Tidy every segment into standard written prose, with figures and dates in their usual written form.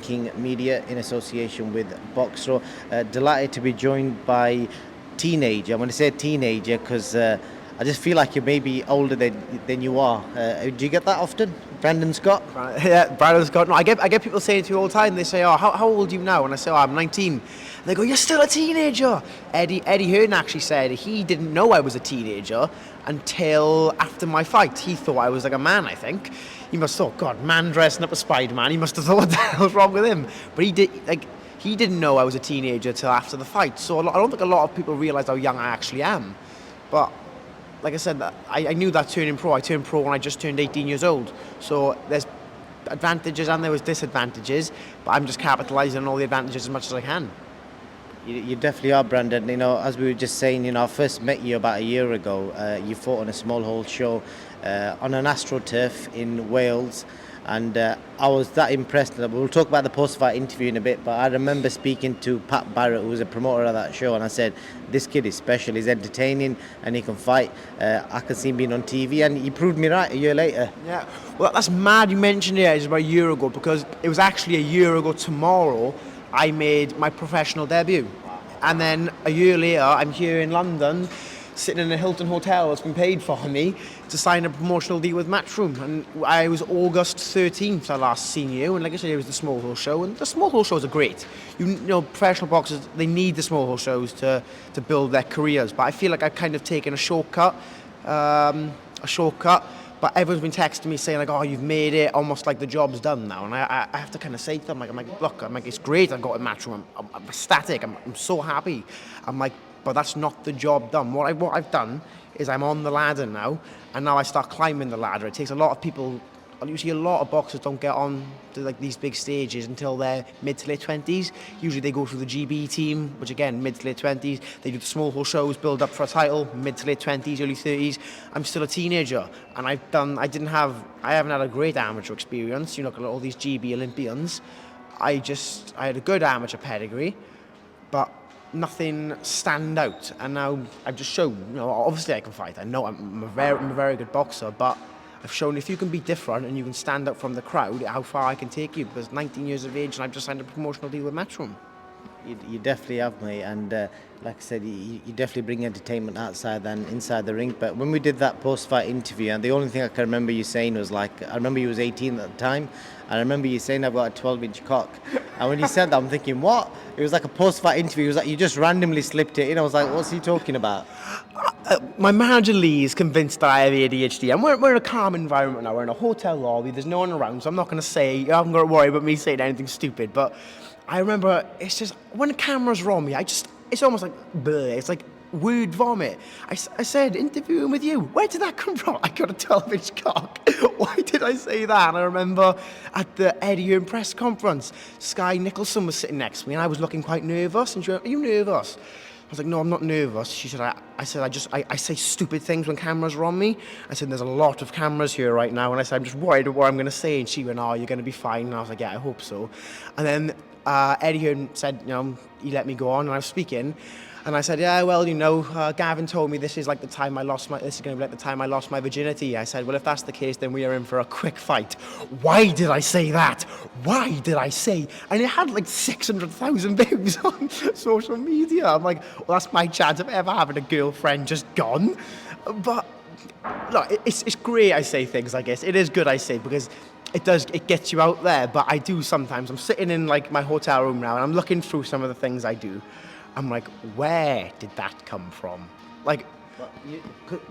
Thinking Media in association with Boxro. Delighted to be joined by teenager. I'm going to say teenager because I just feel like you're maybe older than you are. Do you get that often? Brandon Scott? Yeah, Brandon Scott. No, I get people saying to me all the time. They say, "Oh, how old are you now?" And I say, "Oh, I'm 19." And they go, "You're still a teenager." Eddie Hearn actually said he didn't know I was a teenager until after my fight. He thought I was like a man. I think he must have thought, "God, man dressing up as Spider-Man." He must have thought, "What the hell's wrong with him?" But he didn't know I was a teenager till after the fight. So I don't think a lot of people realise how young I actually am. But like I said, I knew that turning pro. I turned pro when I just turned 18 years old. So there's advantages and there was disadvantages, but I'm just capitalising on all the advantages as much as I can. You definitely are, Brandon. As we were just saying, I first met you about a year ago. You fought on a small hall show on an AstroTurf in Wales. And I was that impressed. We'll talk about the post-fight interview in a bit, but I remember speaking to Pat Barrett, who was a promoter of that show, and I said, this kid is special, he's entertaining, and he can fight. I can see him being on TV, and he proved me right a year later. Yeah, well, that's mad you mentioned it. It was about a year ago, because it was actually a year ago tomorrow I made my professional debut. And then a year later, I'm here in London, sitting in a Hilton hotel that's been paid for me to sign a promotional deal with Matchroom. And I was August 13th I last seen you, and like I said, it was the small hall show, and the small hall shows are great. You know, professional boxers, they need the small hall shows to build their careers, but I feel like I've kind of taken a shortcut, but everyone's been texting me saying like, "Oh, you've made it, almost like the job's done now." And I have to kind of say to them, look, it's great, I've got a Matchroom, I'm ecstatic, I'm so happy. I'm like, but that's not the job done. What I've done is I'm on the ladder now, and now I start climbing the ladder. It takes a lot of people. Usually, a lot of boxers don't get on to like these big stages until they're mid to late 20s. Usually, they go through the GB team, which again, mid to late 20s. They do the small hall shows, build up for a title, mid to late 20s, early 30s. I'm still a teenager, and I haven't had a great amateur experience. You look at all these GB Olympians. I had a good amateur pedigree, but nothing stand out, and now I've just shown, obviously I can fight. I know I'm a very good boxer, but I've shown if you can be different and you can stand out from the crowd, how far I can take you. Because 19 years of age and I've just signed a promotional deal with Matchroom. You definitely have, mate, and like I said, you definitely bring entertainment outside than inside the ring. But when we did that post-fight interview, and the only thing I can remember you saying was like, I remember you was 18 at the time, and I remember you saying I've got a 12-inch cock. And when you said that, I'm thinking, what? It was like a post-fight interview. It was like you just randomly slipped it in. I was like, what's he talking about? My manager Lee is convinced that I have ADHD. And we're in a calm environment now. We're in a hotel lobby. There's no one around, so I'm not going to say, you haven't got to worry about me saying anything stupid. But I remember, it's just, when the cameras are on me, it's almost like, bleh, it's like word vomit. I said, interviewing with you, where did that come from? I got a 12-inch cock. Why did I say that? And I remember at the Eddie Hearn press conference, Sky Nicholson was sitting next to me, and I was looking quite nervous. And she went, "Are you nervous?" I was like, "No, I'm not nervous." She said, I say stupid things when cameras are on me. I said, "There's a lot of cameras here right now." And I said, "I'm just worried about what I'm going to say." And she went, "Oh, you're going to be fine." And I was like, "Yeah, I hope so." And then Eddie Hearn said, he let me go on, and I was speaking. And I said, "Yeah, well, Gavin told me this is going to be like the time I lost my virginity." I said, "Well, if that's the case, then we are in for a quick fight." Why did I say that? Why did I say? And it had like 600,000 views on social media. I'm like, well, that's my chance of ever having a girlfriend just gone. But look, it's great I say things like this. It is good I say, because it gets you out there. But I do sometimes. I'm sitting in like my hotel room now, and I'm looking through some of the things I do. I'm like, where did that come from? Like,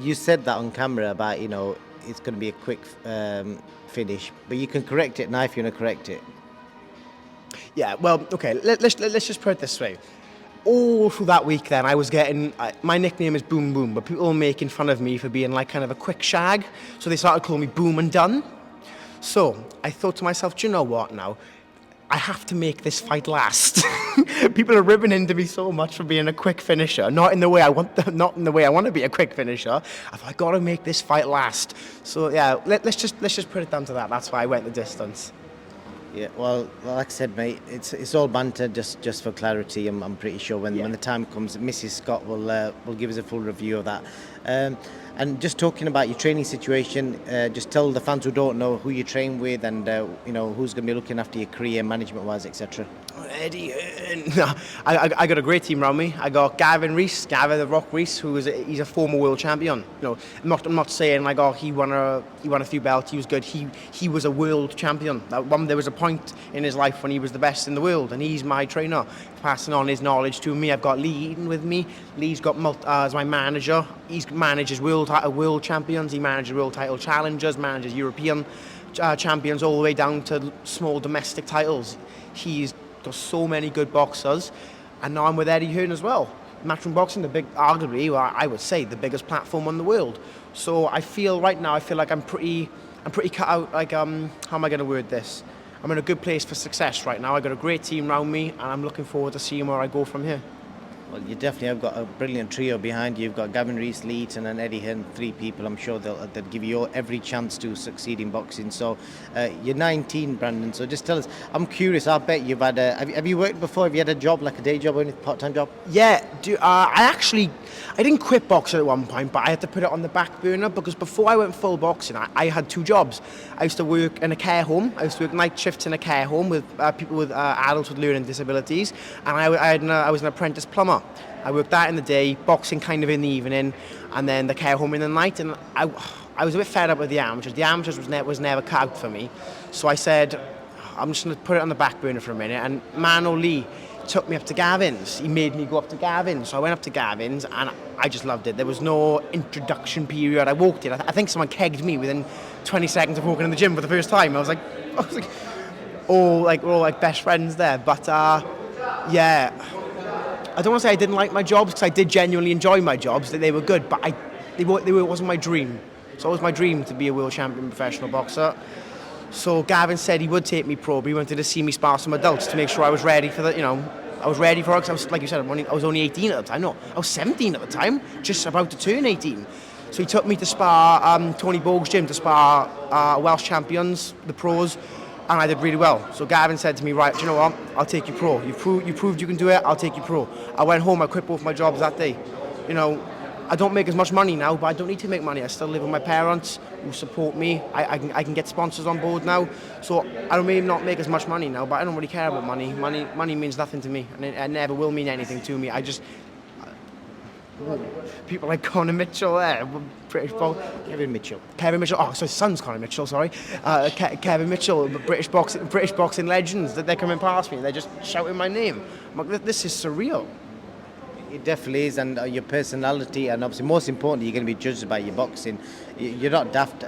you said that on camera about, it's going to be a quick finish, but you can correct it now if you want to correct it. Yeah, well, okay, let's just put it this way. All through that week then, I was getting, my nickname is Boom Boom, but people were making fun of me for being like kind of a quick shag, so they started calling me Boom and Done. So I thought to myself, do you know what now? I have to make this fight last. People are ribbing into me so much for being a quick finisher, not in the way I want to be a quick finisher. I thought I got to make this fight last. So yeah, let's just put it down to that. That's why I went the distance. Yeah, well, like I said, mate, it's all banter, just for clarity. I'm pretty sure when the time comes, Mrs. Scott will give us a full review of that. Um, and just talking about your training situation, just tell the fans who don't know who you train with, and who's going to be looking after your career, management-wise, etc. Eddie Hearn. No, I got a great team around me. I got Gavin the Rock Reese, he's a former world champion. I'm not saying like, oh, he won a few belts, he was good. He was a world champion. There was a point in his life when he was the best in the world, and he's my trainer, passing on his knowledge to me. I've got Lee Eaton with me. Lee's got as my manager. He manages world champions. He manages world title challengers, manages European champions, all the way down to small domestic titles. He's got so many good boxers, and now I'm with Eddie Hearn as well. Matchroom boxing, arguably, well, I would say, the biggest platform in the world. So I feel like I'm pretty cut out. Like, how am I going to word this? I'm in a good place for success right now. I got a great team around me, and I'm looking forward to seeing where I go from here. Well, you definitely have got a brilliant trio behind you. You've got Gavin Reese, Lee Eaton and Eddie Hearn, 3 people. I'm sure they'll give you every chance to succeed in boxing. So you're 19, Brandon, so just tell us, I'm curious, I bet you've had have you worked before? Have you had a job, like a day job or any part-time job? Yeah, I didn't quit boxing at one point, but I had to put it on the back burner because before I went full boxing, I had 2 jobs. I used to work in a care home. I used to work night shifts in a care home with people with adults with learning disabilities, and I was an apprentice plumber. I worked that in the day, boxing kind of in the evening, and then the care home in the night. And I was a bit fed up with the amateurs. The amateurs was never cut out for me, so I said, I'm just going to put it on the back burner for a minute. And Mano Lee took me up to Gavin's. He made me go up to Gavin's. So I went up to Gavin's, and I just loved it. There was no introduction period. I walked in. I think someone kegged me within 20 seconds of walking in the gym for the first time. I was like, we're all like best friends there. But yeah, I don't want to say I didn't like my jobs, because I did genuinely enjoy my jobs. They were good, but it wasn't my dream. So it was my dream to be a world champion professional boxer. So Gavin said he would take me pro, but he wanted to see me spar some adults to make sure I was ready for that. I was ready for it, because I was, like you said, I was only 18 at the time. No, I was 17 at the time, just about to turn 18. So he took me to spar Tony Bogue's gym, to spar Welsh champions, the pros, and I did really well. So Gavin said to me, right, do you know what? I'll take you pro. You proved you can do it. I'll take you pro. I went home. I quit both my jobs that day. I don't make as much money now, but I don't need to make money. I still live with my parents who support me. I can get sponsors on board now. So I may not make as much money now, but I don't really care about money. Money means nothing to me, and it never will mean anything to me. People like Conor Mitchell there, British boxer. Kevin Mitchell. Oh, so his son's Conor Mitchell. Sorry, Kevin Mitchell, British boxing legends. That they're coming past me. They're just shouting my name. I'm like, this is surreal. It definitely is, and your personality, and obviously most importantly, you're going to be judged by your boxing. You're not daft.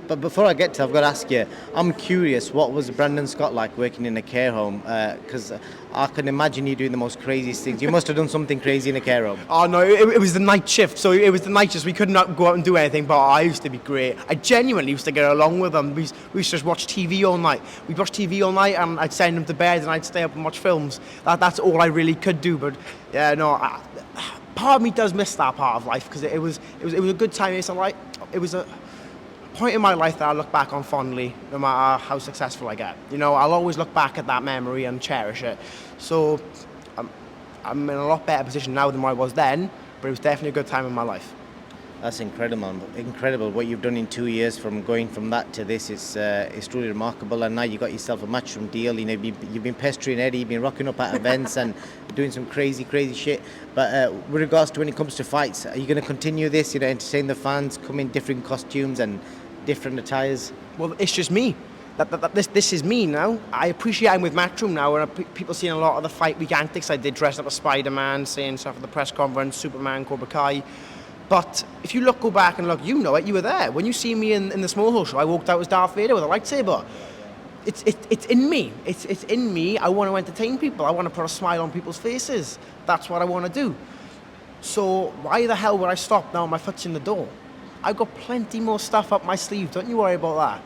But before I get to, I've got to ask you, I'm curious, what was Brandon Scott like working in a care home? Because I can imagine you doing the most craziest things. You must have done something crazy in a care home. Oh no, it was the night shift, so it was the night shift. We could not go out and do anything, but I used to be great. I genuinely used to get along with them. We used to just watch TV all night. We'd watch TV all night, and I'd send them to bed, and I'd stay up and watch films. That's all I really could do. But yeah, no, part of me does miss that part of life, because it was a good time. It was a point in my life that I look back on fondly, no matter how successful I get. I'll always look back at that memory and cherish it. So I'm in a lot better position now than I was then, but it was definitely a good time in my life. That's incredible what you've done in 2 years, from going from that to this. It's truly remarkable, and now you got yourself a matchroom deal. You've been pestering Eddie, you've been rocking up at events and doing some crazy shit. But with regards to when it comes to fights, are you going to continue this? Entertain the fans, come in different costumes and different attires? Well, it's just me. This is me now. I appreciate I'm with Matchroom now, and people seeing a lot of the fight week antics I did, dressed up as Spider-Man, saying stuff at the press conference, Superman, Cobra Kai. But if you go back and look, you were there. When you see me in the Small Hole show, I walked out as Darth Vader with a lightsaber. It's in me. It's in me. I want to entertain people. I want to put a smile on people's faces. That's what I want to do. So why the hell would I stop now my foot's in the door? I've got plenty more stuff up my sleeve. Don't you worry about that.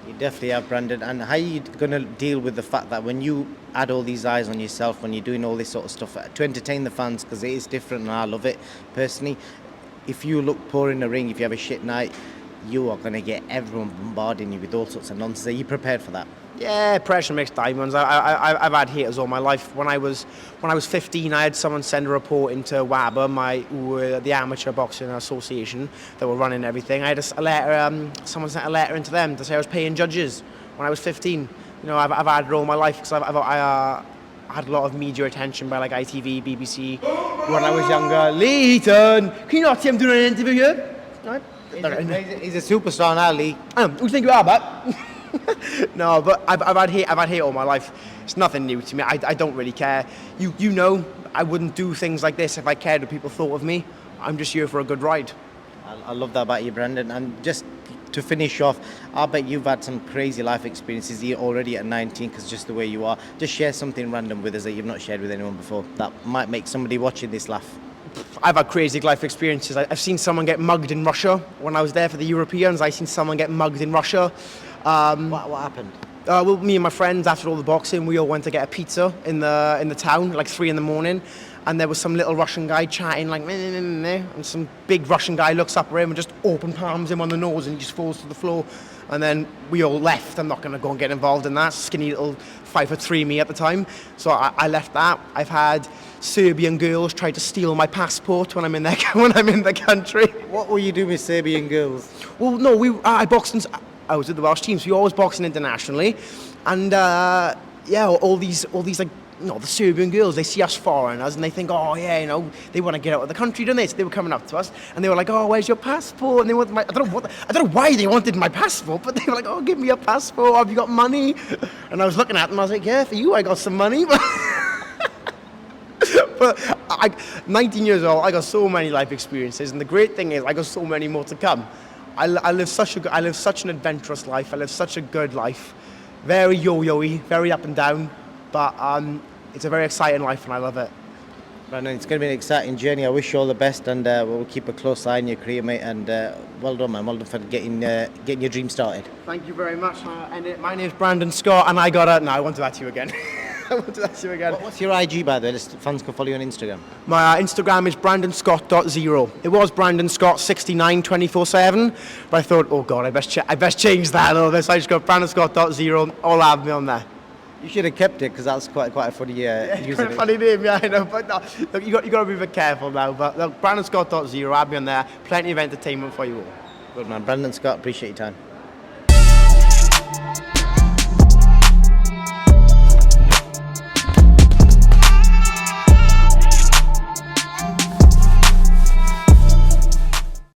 You definitely have, Brandon. And how are you going to deal with the fact that when you add all these eyes on yourself, when you're doing all this sort of stuff to entertain the fans, because it is different and I love it personally, if you look poor in the ring, if you have a shit night, you are going to get everyone bombarding you with all sorts of nonsense. Are you prepared for that? Yeah, pressure makes diamonds. I've had haters all my life. When I was 15, I had someone send a report into WABA, the Amateur Boxing Association, that were running everything. I had a letter. Someone sent a letter into them to say I was paying judges when I was 15. You know, I've had it all my life because I had a lot of media attention by like ITV, BBC when I was younger. Leighton, can you not see him doing an interview here? Right. He's a superstar now, Lee. Who do you think you are, but? No, but I've had hate all my life. It's nothing new to me. I don't really care. You know, I wouldn't do things like this if I cared what people thought of me. I'm just here for a good ride. I love that about you, Brandon. And just to finish off, I bet you've had some crazy life experiences here already at 19, because just the way you are. Just share something random with us that you've not shared with anyone before that might make somebody watching this laugh. I've had crazy life experiences. I've seen someone get mugged in Russia. When I was there for the Europeans, I seen someone get mugged in Russia. What happened? Well, me and my friends, after all the boxing, we all went to get a pizza in the town, like 3 a.m, and there was some little Russian guy chatting like meh, meh, meh, meh, and some big Russian guy looks up at him and just open palms him on the nose, and he just falls to the floor. And then we all left. I'm not going to go and get involved in that. Skinny little 5'3" me at the time, so I left that. I've had Serbian girls try to steal my passport when I'm in the country. What were you doing with Serbian girls? Well, no, I boxed I was with the Welsh team, so we always boxing internationally, and all these like, you know, the Serbian girls, they see us foreigners and they think, oh yeah, you know, they want to get out of the country, don't they? So they were coming up to us and they were like, oh, where's your passport? And they wanted I don't know why they wanted my passport, but they were like, oh, give me your passport. Have you got money? And I was looking at them, I was like, yeah, for you, I got some money. But 19 years old, I got so many life experiences, and the great thing is I got so many more to come. I live such an adventurous life. I live such a good life, very yo-yo-y, very up and down, but it's a very exciting life, and I love it. Brandon, it's going to be an exciting journey. I wish you all the best, and we'll keep a close eye on your career, mate. And well done, man. Well done for getting your dream started. Thank you very much. My name's Brandon Scott, and I won't do that to you again. I won't do that to you again. What's your IG, by the way? Just fans can follow you on Instagram. My Instagram is brandonscott.0. It was Brandon Scott 69 24/7, but I thought, oh God, I best change that a little bit. So I just got brandonscott.0. All have me on there. You should have kept it, because that's quite a funny username. Funny name, yeah, I know. But no, look, you got to be a bit careful now. But look, brandonscott.0, have me on there. Plenty of entertainment for you all. Good man, Brandon Scott. Appreciate your time.